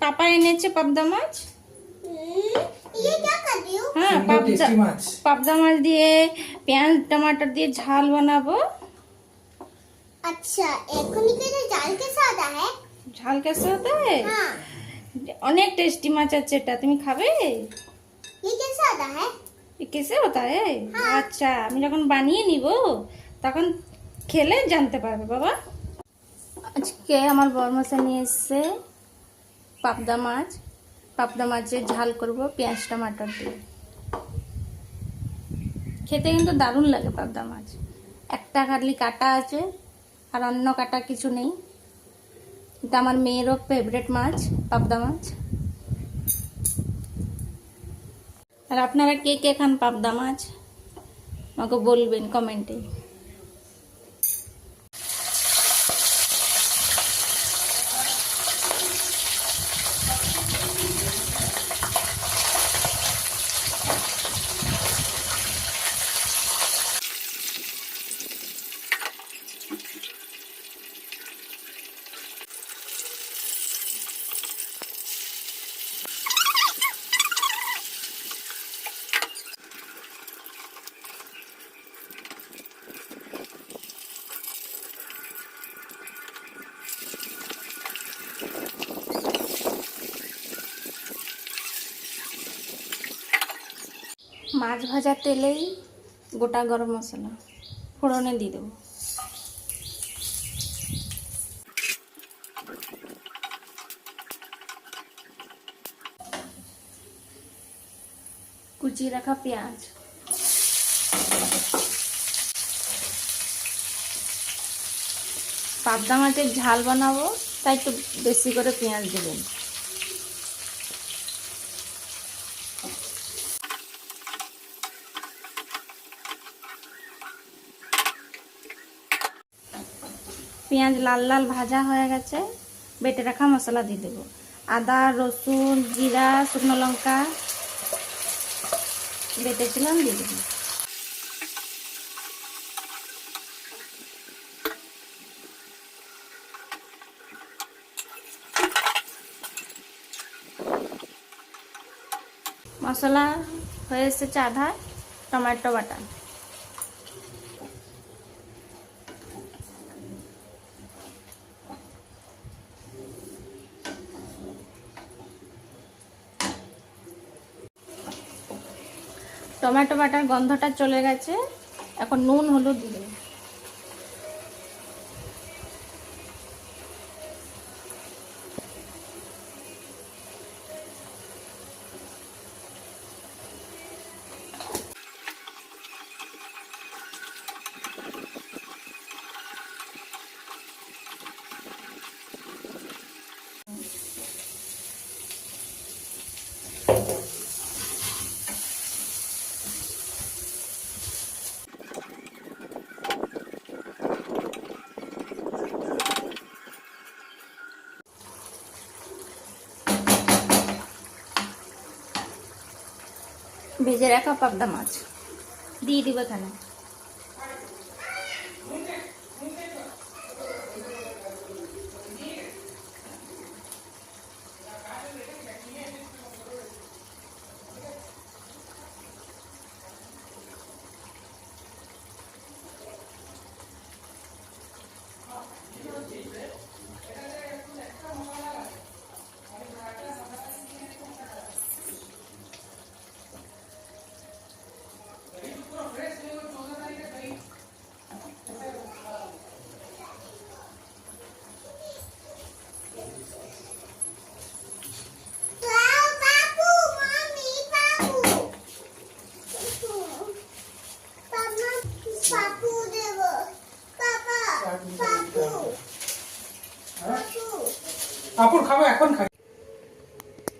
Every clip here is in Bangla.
पापा এনেছে পাবদা মাছ। ये क्या कर रही हो? হ্যাঁ, পাবদা মাছ দিয়ে পেঁয়াজ टमाटर দিয়ে ঝাল বানাবো। अच्छा, एखुनी के जो जाल कैसा आता है? ঝাল कैसे होता है? हाँ, অনেক টেস্টি মাছ আছে এটা, তুমি খাবে? ये कैसा आता है? ये कैसे होता है? হ্যাঁ। আচ্ছা, আমি যখন বানিয়ে নিব তখন খেলে জানতে পারবে বাবা। আজকে আমার বরমশাই নিয়ে এসেছে পাবদা মাছের ঝাল করব পেঁয়াজ টমাটোর দিয়ে। খেতে কিন্তু দারুণ লাগে পাবদা মাছ। একটা খালি কাটা আছে আর অন্য কাটা কিছু নেই। এটা আমার মেয়েরও ফেভারিট মাছ, পাবদা মাছ। আর আপনারা কে কে খান পাবদা মাছ আমাকে বলবেন কমেন্টে। মাছ ভাজা তেলেই গোটা গরম মশলা ফোড়নে দিয়ে দেবো। কুচিয়ে রাখা পেঁয়াজ, পাবদা মাছের ঝাল বানাবো তাই একটু বেশি করে পেঁয়াজ দেবেন। পেঁয়াজ লাল লাল ভাজা হয়ে গেছে, বেটে রাখা মশলা দিয়ে দেবো। আদা রসুন জিরা শুকনো লঙ্কা বেটেছিলাম দিয়ে দেবো। মশলা হয়ে এসেছে আধা, টমেটো বাটা, টমেটো বাটার গন্ধটা চলে গেছে, এখন নুন হলুদ দিয়ে দেবো। ভেজে রাখা পাবদা মাছ দিয়ে দিব এখানে।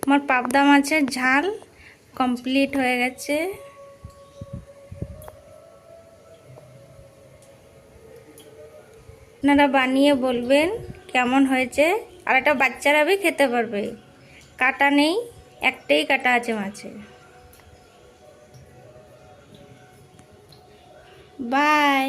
আমার পাবদা মাছের ঝাল কমপ্লিট হয়ে গেছে। আপনারা বানিয়ে বলবেন কেমন হয়েছে। আর এটা বাচ্চারা भी খেতে পারবে, কাটা নেই, একটাই কাটা আছে মাছে। বাই।